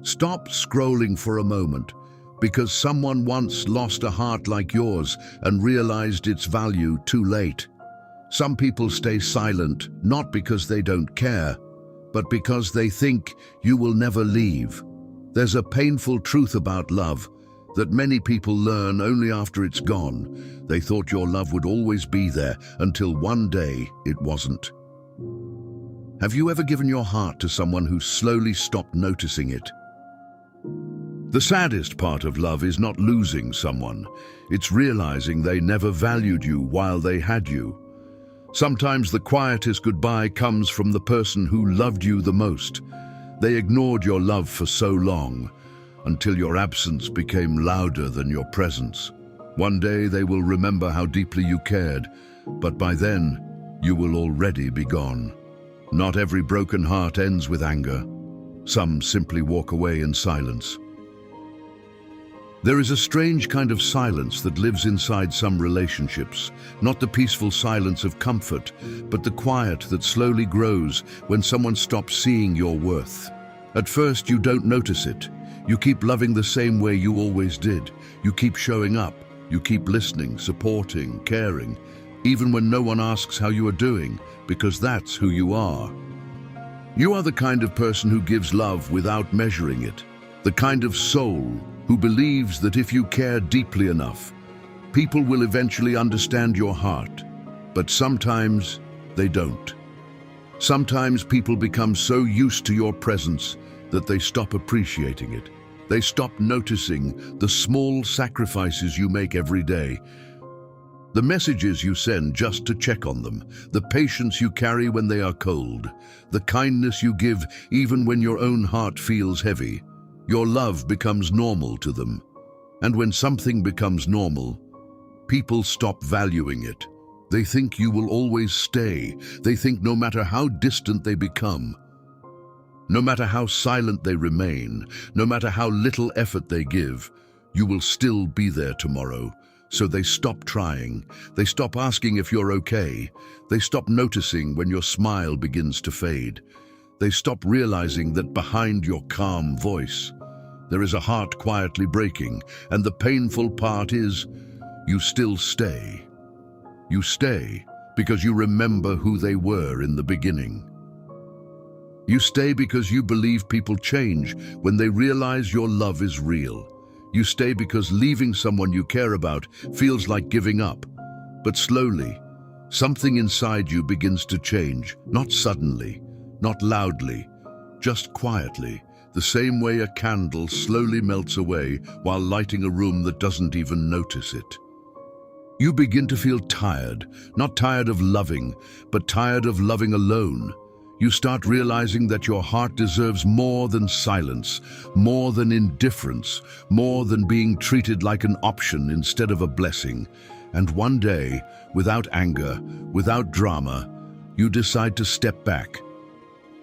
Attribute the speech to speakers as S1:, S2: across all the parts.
S1: Stop scrolling for a moment, because someone once lost a heart like yours and realized its value too late. Some people stay silent, not because they don't care, but because they think you will never leave. There's a painful truth about love that many people learn only after it's gone. They thought your love would always be there until one day it wasn't. Have you ever given your heart to someone who slowly stopped noticing it? The saddest part of love is not losing someone. It's realizing they never valued you while they had you. Sometimes the quietest goodbye comes from the person who loved you the most. They ignored your love for so long, until your absence became louder than your presence. One day they will remember how deeply you cared, but by then you will already be gone. Not every broken heart ends with anger. Some simply walk away in silence. There is a strange kind of silence that lives inside some relationships, not the peaceful silence of comfort, but the quiet that slowly grows when someone stops seeing your worth. At first, you don't notice it. You keep loving the same way you always did. You keep showing up. You keep listening, supporting, caring, even when no one asks how you are doing, because that's who you are. You are the kind of person who gives love without measuring it, the kind of soul who believes that if you care deeply enough, people will eventually understand your heart. But sometimes they don't. Sometimes people become so used to your presence that they stop appreciating it. They stop noticing the small sacrifices you make every day, the messages you send just to check on them, the patience you carry when they are cold, the kindness you give even when your own heart feels heavy. Your love becomes normal to them. And when something becomes normal, people stop valuing it. They think you will always stay. They think no matter how distant they become, no matter how silent they remain, no matter how little effort they give, you will still be there tomorrow. So they stop trying. They stop asking if you're okay. They stop noticing when your smile begins to fade. They stop realizing that behind your calm voice, there is a heart quietly breaking, and the painful part is, you still stay. You stay because you remember who they were in the beginning. You stay because you believe people change when they realize your love is real. You stay because leaving someone you care about feels like giving up. But slowly, something inside you begins to change, not suddenly, not loudly, just quietly, the same way a candle slowly melts away while lighting a room that doesn't even notice it. You begin to feel tired, not tired of loving, but tired of loving alone. You start realizing that your heart deserves more than silence, more than indifference, more than being treated like an option instead of a blessing. And one day, without anger, without drama, you decide to step back.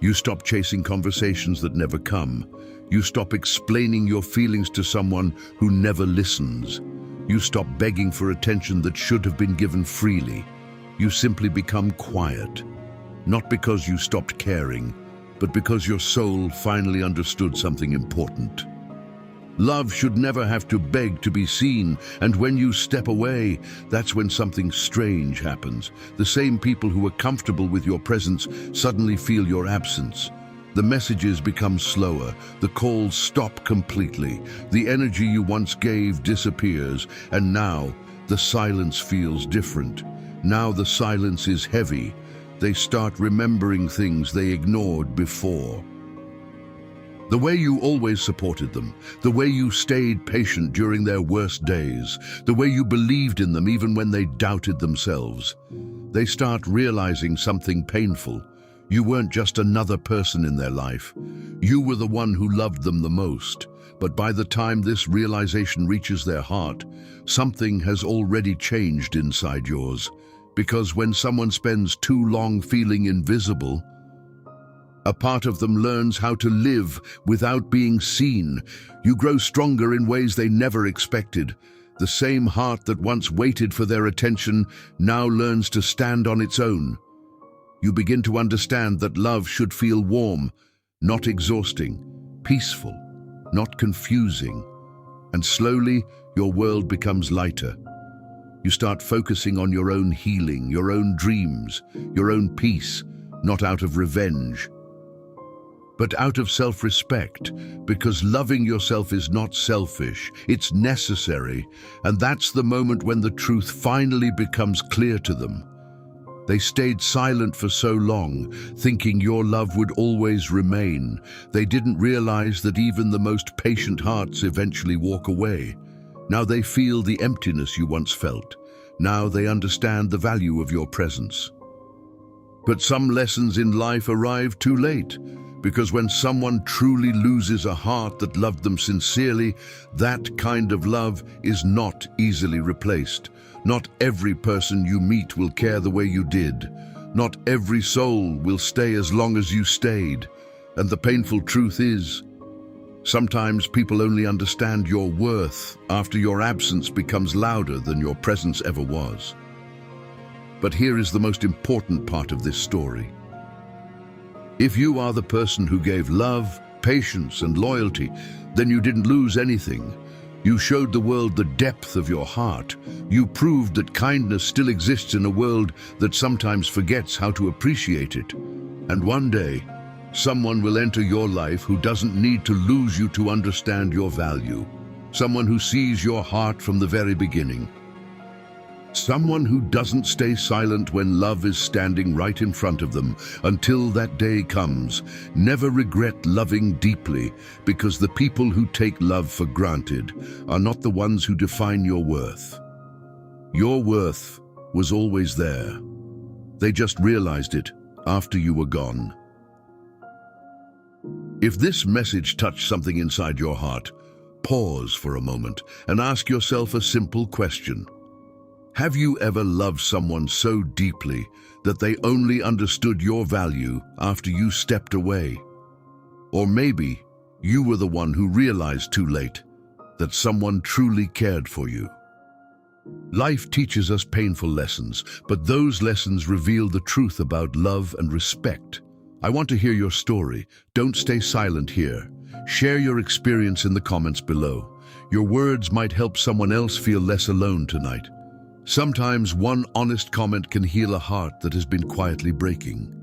S1: You stop chasing conversations that never come. You stop explaining your feelings to someone who never listens. You stop begging for attention that should have been given freely. You simply become quiet. Not because you stopped caring, but because your soul finally understood something important. Love should never have to beg to be seen, and when you step away, that's when something strange happens. The same people who are comfortable with your presence suddenly feel your absence. The messages become slower, the calls stop completely, the energy you once gave disappears, and now the silence feels different. Now the silence is heavy. They start remembering things they ignored before. The way you always supported them, the way you stayed patient during their worst days, the way you believed in them even when they doubted themselves. They start realizing something painful. You weren't just another person in their life. You were the one who loved them the most. But by the time this realization reaches their heart, something has already changed inside yours. Because when someone spends too long feeling invisible, a part of them learns how to live without being seen. You grow stronger in ways they never expected. The same heart that once waited for their attention now learns to stand on its own. You begin to understand that love should feel warm, not exhausting, peaceful. not confusing. And slowly, your world becomes lighter. You start focusing on your own healing, your own dreams, your own peace, not out of revenge, but out of self-respect, because loving yourself is not selfish, it's necessary, and that's the moment when the truth finally becomes clear to them. They stayed silent for so long, thinking your love would always remain. They didn't realize that even the most patient hearts eventually walk away. Now they feel the emptiness you once felt. Now they understand the value of your presence. But some lessons in life arrive too late, because when someone truly loses a heart that loved them sincerely, that kind of love is not easily replaced. Not every person you meet will care the way you did. Not every soul will stay as long as you stayed. And the painful truth is, sometimes people only understand your worth after your absence becomes louder than your presence ever was. But here is the most important part of this story. If you are the person who gave love, patience, and loyalty, then you didn't lose anything. You showed the world the depth of your heart. You proved that kindness still exists in a world that sometimes forgets how to appreciate it. And one day, someone will enter your life who doesn't need to lose you to understand your value. Someone who sees your heart from the very beginning. Someone who doesn't stay silent when love is standing right in front of them. Until that day comes, never regret loving deeply, because the people who take love for granted are not the ones who define your worth. Your worth was always there. They just realized it after you were gone. If this message touched something inside your heart, pause for a moment and ask yourself a simple question. Have you ever loved someone so deeply that they only understood your value after you stepped away? Or maybe you were the one who realized too late that someone truly cared for you. Life teaches us painful lessons, but those lessons reveal the truth about love and respect. I want to hear your story. Don't stay silent here. Share your experience in the comments below. Your words might help someone else feel less alone tonight. Sometimes one honest comment can heal a heart that has been quietly breaking.